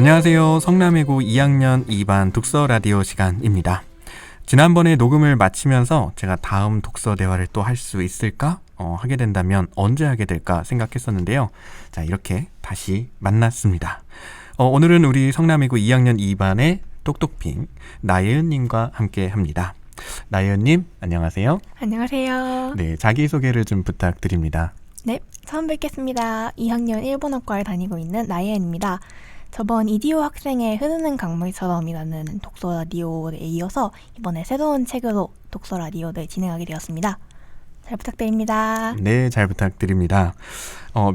안녕하세요. 성남외고 2학년 2반 독서 라디오 시간입니다. 지난번에 녹음을 마치면서 제가 다음 독서 대화를 또 할 수 있을까? 하게 된다면 언제 하게 될까 생각했었는데요. 자, 이렇게 다시 만났습니다. 오늘은 우리 성남외고 2학년 2반의 똑똑핑 나예은님과 함께 합니다. 나예은님, 안녕하세요. 안녕하세요. 네, 자기소개를 좀 부탁드립니다. 네, 처음 뵙겠습니다. 2학년 일본어과에 다니고 있는 나예은입니다. 저번 이디오 학생의 흐르는 강물처럼이라는 독서 라디오에 이어서 이번에 새로운 책으로 독서 라디오를 진행하게 되었습니다. 잘 부탁드립니다. 네, 잘 부탁드립니다.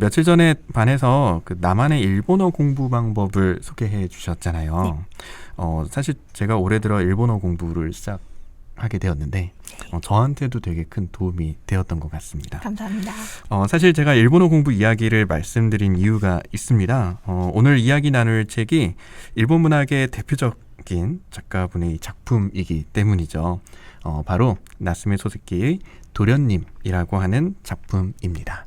며칠 전에 반에서 그 나만의 일본어 공부 방법을 소개해 주셨잖아요. 네. 사실 제가 올해 들어 일본어 공부를 시작하게 되었는데 저한테도 되게 큰 도움이 되었던 것 같습니다. 감사합니다. 사실 제가 일본어 공부 이야기를 말씀드린 이유가 있습니다. 오늘 이야기 나눌 책이 일본 문학의 대표적인 작가분의 작품이기 때문이죠. 바로 나스메 소세키의 도련님이라고 하는 작품입니다.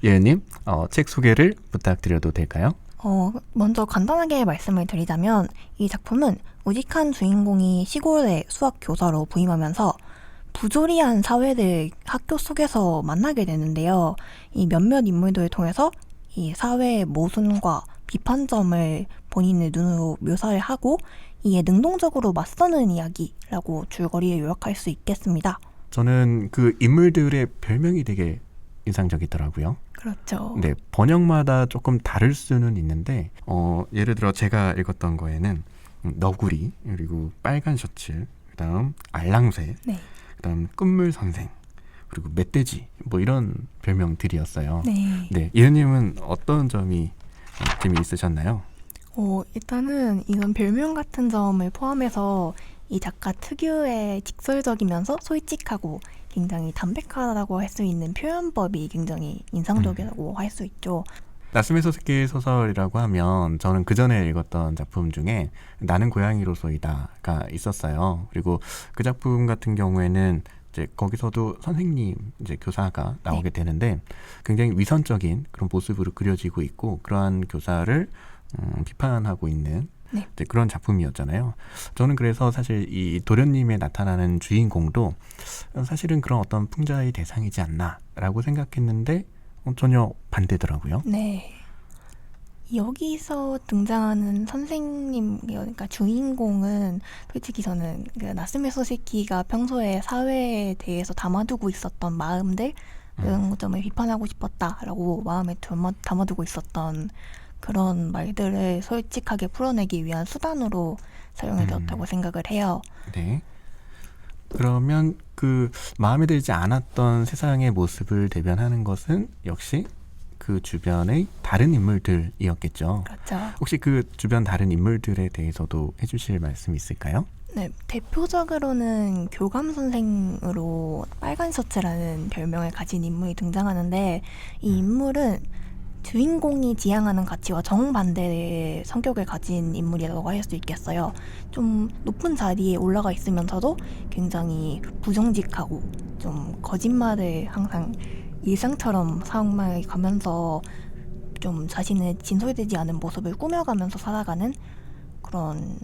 예은님, 책 소개를 부탁드려도 될까요? 먼저 간단하게 말씀을 드리자면 이 작품은 우직한 주인공이 시골의 수학 교사로 부임하면서 부조리한 사회를 학교 속에서 만나게 되는데요. 이 몇몇 인물들을 통해서 이 사회의 모순과 비판점을 본인의 눈으로 묘사를 하고 이에 능동적으로 맞서는 이야기라고 줄거리에 요약할 수 있겠습니다. 저는 그 인물들의 별명이 되게 인상적이더라고요. 그렇죠. 네, 번역마다 조금 다를 수는 있는데 예를 들어 제가 읽었던 거에는 너구리, 그리고 빨간 셔츠, 그다음 알랑새, 네. 그다음 끝물 선생, 그리고 멧돼지, 뭐 이런 별명들이었어요. 네. 네, 예은님은 어떤 점이 재미있으셨나요? 일단은 이런 별명 같은 점을 포함해서 이 작가 특유의 직설적이면서 솔직하고 굉장히 담백하다고 할 수 있는 표현법이 굉장히 인상적이라고 할 수 있죠. 나스메 소세키 소설이라고 하면 저는 그 전에 읽었던 작품 중에 나는 고양이로소이다가 있었어요. 그리고 그 작품 같은 경우에는 이제 거기서도 선생님, 이제 교사가 나오게 되는데 굉장히 위선적인 그런 모습으로 그려지고 있고 그러한 교사를 비판하고 있는 이제 그런 작품이었잖아요. 저는 그래서 사실 이 도련님에 나타나는 주인공도 사실은 그런 어떤 풍자의 대상이지 않나라고 생각했는데 전혀 반대더라고요. 네. 여기서 등장하는 선생님, 그러니까 주인공은 솔직히 저는 그 나스메 소세키가 평소에 사회에 대해서 담아두고 있었던 마음들, 그런 점을 비판하고 싶었다라고 마음에 담아두고 있었던 그런 말들을 솔직하게 풀어내기 위한 수단으로 사용이 되었다고 생각을 해요. 네. 그러면 그 마음에 들지 않았던 세상의 모습을 대변하는 것은 역시 그 주변의 다른 인물들이었겠죠. 그렇죠. 혹시 그 주변 다른 인물들에 대해서도 해주실 말씀 있을까요? 네, 대표적으로는 교감 선생으로 빨간 셔츠라는 별명을 가진 인물이 등장하는데 이 인물은 주인공이 지향하는 가치와 정반대의 성격을 가진 인물이라고 할 수 있겠어요. 좀 높은 자리에 올라가 있으면서도 굉장히 부정직하고 좀 거짓말을 항상 일상처럼 사용해 가면서 좀 자신의 진솔되지 않은 모습을 꾸며가면서 살아가는 그런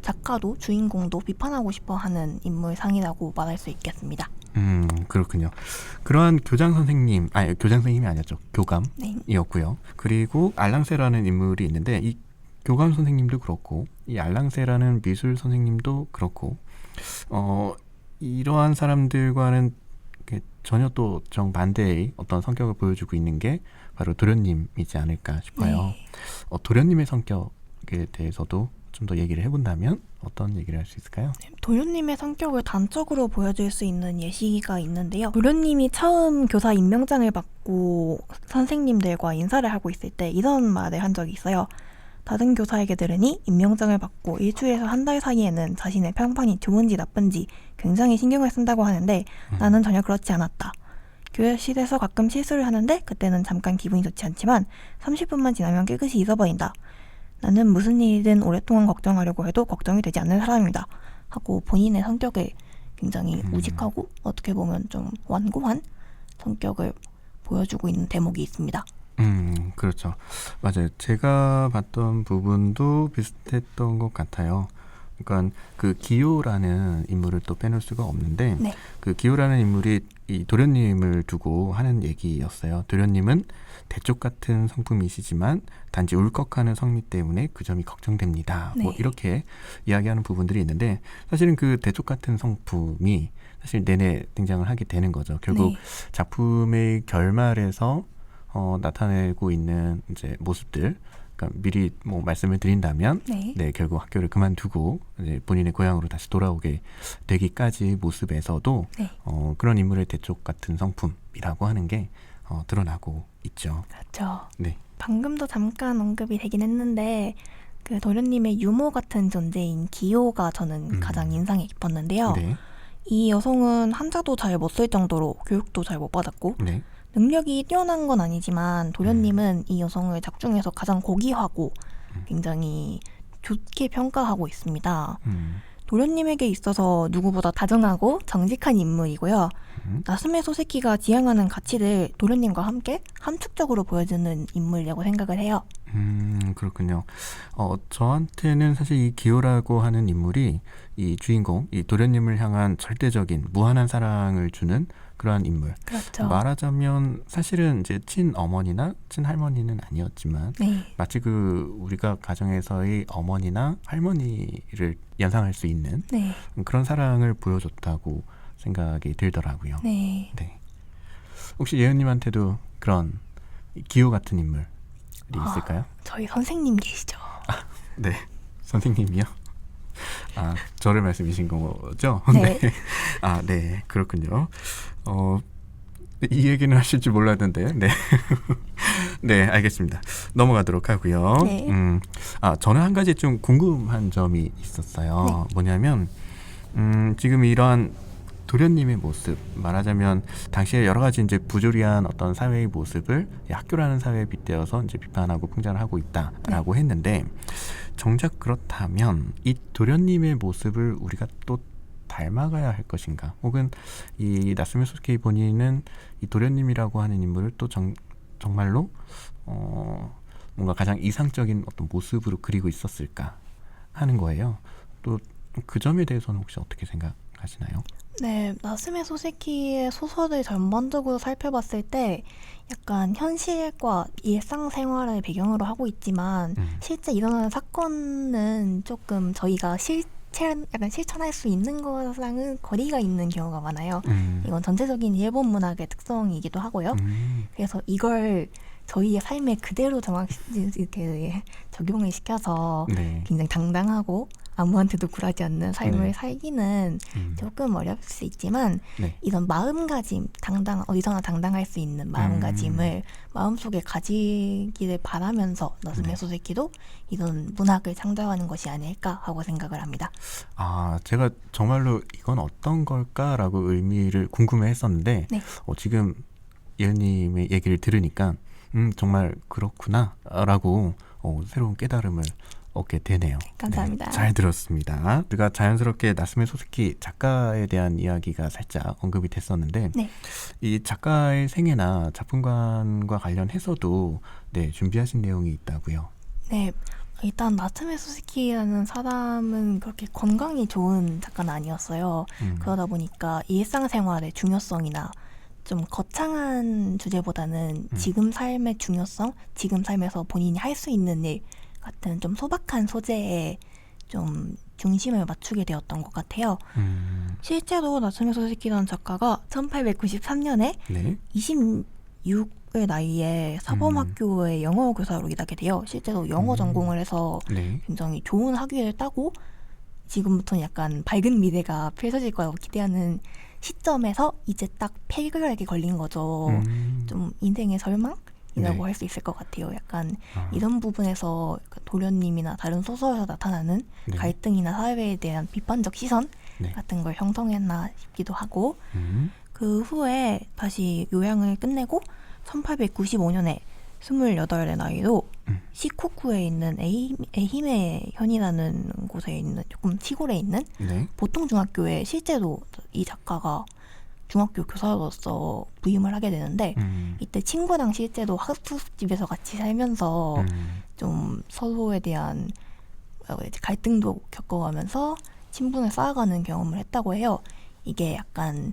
작가도 주인공도 비판하고 싶어하는 인물상이라고 말할 수 있겠습니다. 그렇군요. 그러한 교장 선생님이 아니었죠. 네. 교감이었고요. 그리고 알랑세라는 인물이 있는데 이 교감 선생님도 그렇고 이 알랑세라는 미술 선생님도 그렇고 이러한 사람들과는 전혀 또 정반대의 어떤 성격을 보여주고 있는 게 바로 도련님이지 않을까 싶어요. 네. 도련님의 성격에 대해서도 좀 더 얘기를 해본다면 어떤 얘기를 할 수 있을까요? 도련님의 성격을 단적으로 보여줄 수 있는 예시가 있는데요. 도련님이 처음 교사 임명장을 받고 선생님들과 인사를 하고 있을 때 이런 말을 한 적이 있어요. 다른 교사에게 들으니 임명장을 받고 일주일에서 한 달 사이에는 자신의 평판이 좋은지 나쁜지 굉장히 신경을 쓴다고 하는데 나는 전혀 그렇지 않았다. 교실에서 가끔 실수를 하는데 그때는 잠깐 기분이 좋지 않지만 30분만 지나면 깨끗이 잊어버린다. 나는 무슨 일이든 오랫동안 걱정하려고 해도 걱정이 되지 않는 사람이다. 하고 본인의 성격을 굉장히 우직하고 어떻게 보면 좀 완고한 성격을 보여주고 있는 대목이 있습니다. 그렇죠. 맞아요. 제가 봤던 부분도 비슷했던 것 같아요. 그러니까 그 기호라는 인물을 또 빼놓을 수가 없는데 네. 그 기호라는 인물이 이 도련님을 두고 하는 얘기였어요. 도련님은 대쪽 같은 성품이시지만 단지 울컥하는 성미 때문에 그 점이 걱정됩니다. 뭐 네. 이렇게 이야기하는 부분들이 있는데 사실은 그 대쪽 같은 성품이 사실 내내 등장을 하게 되는 거죠. 결국 네. 작품의 결말에서 나타내고 있는 이제 모습들, 그러니까 미리 뭐 말씀을 드린다면, 네. 네, 결국 학교를 그만두고 이제 본인의 고향으로 다시 돌아오게 되기까지 모습에서도 네. 그런 인물의 대쪽 같은 성품이라고 하는 게 드러나고 있죠. 그렇죠. 네, 방금도 잠깐 언급이 되긴 했는데 그 도련님의 유모 같은 존재인 기호가 저는 가장 인상이 깊었는데요. 네, 이 여성은 한자도 잘 못 쓸 정도로 교육도 잘 못 받았고 네, 능력이 뛰어난 건 아니지만 도련님은 이 여성을 작중에서 가장 고귀하고 굉장히 좋게 평가하고 있습니다. 도련님에게 있어서 누구보다 다정하고 정직한 인물이고요. 나스메 소세키가 지향하는 가치를 도련님과 함께 함축적으로 보여주는 인물이라고 생각을 해요. 그렇군요. 저한테는 사실 이 기호라고 하는 인물이 이 주인공, 이 도련님을 향한 절대적인 무한한 사랑을 주는 그러한 인물. 그렇죠. 말하자면 사실은 이제 친어머니나 친할머니는 아니었지만 네. 마치 그 우리가 가정에서의 어머니나 할머니를 연상할 수 있는 네. 그런 사랑을 보여줬다고 생각이 들더라고요. 네. 네. 혹시 예은님한테도 그런 기호 같은 인물이 있을까요? 저희 선생님 계시죠? 네, 선생님이요? 아, 저를 말씀이신 거죠? 네. 아, 네, 그렇군요. 이 얘기는 하실 줄 몰랐는데, 네. 네, 알겠습니다. 넘어가도록 하고요. 네. 저는 한 가지 좀 궁금한 점이 있었어요. 네. 뭐냐면, 지금 이러한 도련님의 모습, 말하자면 당시에 여러 가지 이제 부조리한 어떤 사회의 모습을 이 학교라는 사회에 빗대어서 이제 비판하고 풍자를 하고 있다라고 했는데, 정작 그렇다면 이 도련님의 모습을 우리가 또 닮아가야 할 것인가? 혹은 이 나스메 소스케이 본인은 이 도련님이라고 하는 인물을 또 정말로 뭔가 가장 이상적인 어떤 모습으로 그리고 있었을까 하는 거예요. 또 그 점에 대해서는 혹시 어떻게 생각하시나요? 네, 나스메 소세키의 소설을 전반적으로 살펴봤을 때 약간 현실과 일상생활을 배경으로 하고 있지만 실제 일어나는 사건은 조금 저희가 약간 실천할 수 있는 거랑은 거리가 있는 경우가 많아요. 이건 전체적인 일본 문학의 특성이기도 하고요. 그래서 이걸 저희의 삶에 그대로 이렇게 적용을 시켜서 네. 굉장히 당당하고 아무한테도 굴하지 않는 삶을 네. 살기는 조금 어려울 수 있지만 네. 이런 마음가짐, 어디서나 당당할 수 있는 마음가짐을 마음속에 가지기를 바라면서 나스메 네. 소세키도 이런 문학을 창조하는 것이 아닐까 하고 생각을 합니다. 제가 정말로 이건 어떤 걸까라고 의미를 궁금해했었는데 네. 지금 예은님의 얘기를 들으니까 정말 그렇구나라고 새로운 깨달음을 얻게 되네요. 감사합니다. 네, 잘 들었습니다. 우리가 자연스럽게 나스메 소스키 작가에 대한 이야기가 살짝 언급이 됐었는데 네. 이 작가의 생애나 작품관과 관련해서도 네, 준비하신 내용이 있다고요. 네. 일단 나츠메 소스키라는 사람은 그렇게 건강이 좋은 작가는 아니었어요. 그러다 보니까 일상생활의 중요성이나 좀 거창한 주제보다는 지금 삶의 중요성, 지금 삶에서 본인이 할 수 있는 일 같은 좀 소박한 소재에 좀 중심을 맞추게 되었던 것 같아요. 실제로 나츠메 소세키라는 작가가 1893년에 네. 26의 나이에 사범학교의 영어 교사로 일하게 돼요. 실제로 영어 전공을 해서 네. 굉장히 좋은 학위를 따고 지금부터는 약간 밝은 미래가 펼쳐질 거라고 기대하는 시점에서 이제 딱 폐결핵에 걸린 거죠. 좀 인생의 절망이라고 네. 할 수 있을 것 같아요. 약간 이런 부분에서 도련님이나 다른 소설에서 나타나는 네. 갈등이나 사회에 대한 비판적 시선 네. 같은 걸 형성했나 싶기도 하고 그 후에 다시 요양을 끝내고 1895년에 28의 나이로 시코쿠에 있는 에히메 현이라는 곳에 있는 조금 시골에 있는 네. 보통 중학교에 실제로 이 작가가 중학교 교사로서 부임을 하게 되는데 이때 친구랑 실제로 학습집에서 같이 살면서 좀 서로에 대한 갈등도 겪어가면서 친분을 쌓아가는 경험을 했다고 해요. 이게 약간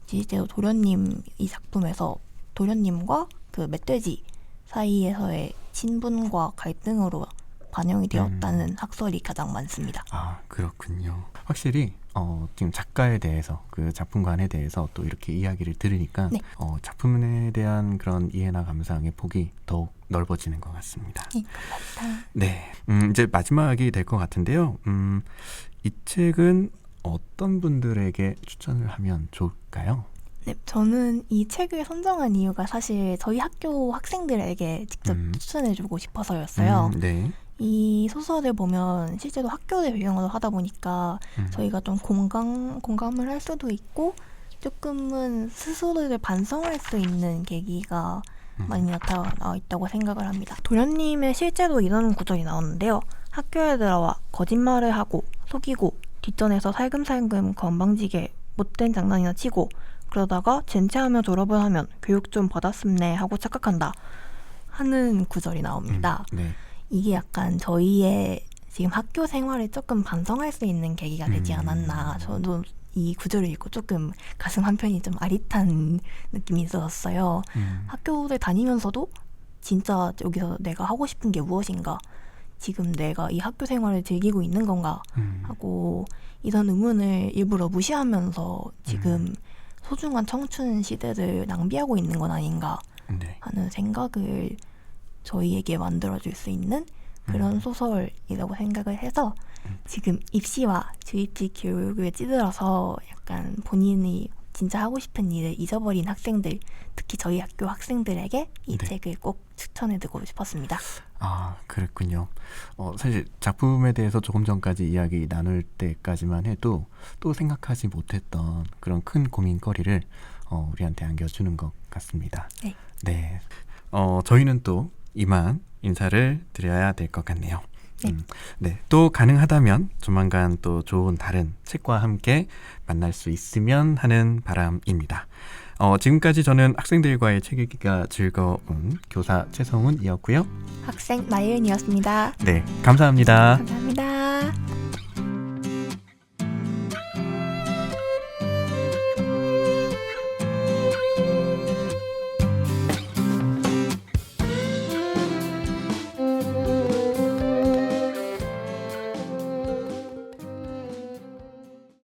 실제로 도련님 이 작품에서 도련님과 그 멧돼지 사이에서의 친분과 갈등으로 반영이 되었다는 학설이 가장 많습니다. 아, 그렇군요. 확실히 지금 작가에 대해서 그 작품관에 대해서 또 이렇게 이야기를 들으니까 네. 작품에 대한 그런 이해나 감상의 폭이 더욱 넓어지는 것 같습니다. 네, 감사합니다. 네, 이제 마지막이 될 것 같은데요. 이 책은 어떤 분들에게 추천을 하면 좋을까요? 네, 저는 이 책을 선정한 이유가 사실 저희 학교 학생들에게 직접 추천해주고 싶어서였어요. 네. 이 소설을 보면 실제로 학교를 배경으로 하다 보니까 저희가 좀 공감을 할 수도 있고 조금은 스스로를 반성할 수 있는 계기가 많이 나타나 있다고 생각을 합니다. 도련님의 실제로 이런 구절이 나오는데요. 학교에 들어와 거짓말을 하고 속이고 뒷전에서 살금살금 건방지게 못된 장난이나 치고 그러다가 젠체하며 졸업을 하면 교육 좀 받았음네 하고 착각한다 하는 구절이 나옵니다. 네. 이게 약간 저희의 지금 학교 생활을 조금 반성할 수 있는 계기가 되지 않았나. 저도 이 구절을 읽고 조금 가슴 한편이 좀 아릿한 느낌이 있었어요. 학교를 다니면서도 진짜 여기서 내가 하고 싶은 게 무엇인가, 지금 내가 이 학교 생활을 즐기고 있는 건가 하고 이런 의문을 일부러 무시하면서 지금 소중한 청춘 시대를 낭비하고 있는 건 아닌가 네. 하는 생각을 저희에게 만들어줄 수 있는 그런 소설이라고 생각을 해서 지금 입시와 주입식 교육을 찌들어서 약간 본인이 진짜 하고 싶은 일을 잊어버린 학생들, 특히 저희 학교 학생들에게 이 네. 책을 꼭 추천해드리고 싶었습니다. 아, 그랬군요. 사실 작품에 대해서 조금 전까지 이야기 나눌 때까지만 해도 또 생각하지 못했던 그런 큰 고민거리를 우리한테 안겨주는 것 같습니다. 네. 네. 저희는 또 이만 인사를 드려야 될 것 같네요. 네. 네. 또 가능하다면 조만간 또 좋은 다른 책과 함께 만날 수 있으면 하는 바람입니다. 지금까지 저는 학생들과의 책 읽기가 즐거운 교사 최성훈이었고요. 학생 나예은이었습니다. 네, 감사합니다. 감사합니다.